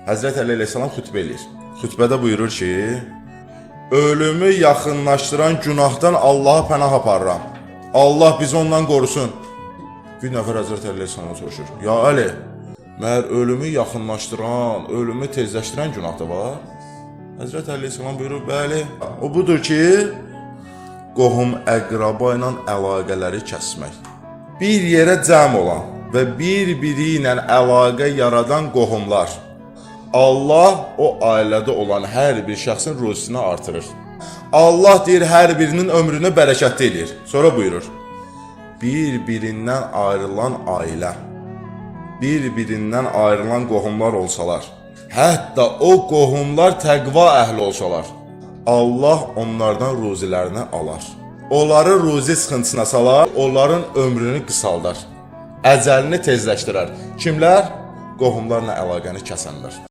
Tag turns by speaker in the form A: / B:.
A: Həzrət Əli əleyhissalam xütbə eləyir. Xütbədə buyurur ki, ölümü yaxınlaşdıran günahdan Allaha pənah aparıram. Allah bizi ondan qorusun. Bir nəfər Həzrət Əli əleyhissalama soruşur. Ya Əli, məhər ölümü yaxınlaşdıran, ölümü tezləşdirən günah da var? Həzrət Əli əleyhissalam buyurur, bəli. O budur ki, qohum əqraba ilə əlaqələri kəsmək. Bir yerə cəm olan və bir-biri ilə əlaqə yaradan qohumlar Allah o ailədə olan hər bir şəxsin ruzisini artırır. Allah deyir, hər birinin ömrünü bərəkətli eləyir. Sonra buyurur, bir-birindən ayrılan ailə, bir-birindən ayrılan qohumlar olsalar, hətta o qohumlar təqva əhli olsalar, Allah onlardan ruzilərini alar. Onları ruzi sıxıntısına salar, onların ömrünü qısaldar, əcəlini tezləşdirər. Kimlər? Qohumlarla əlaqəni kəsənlər.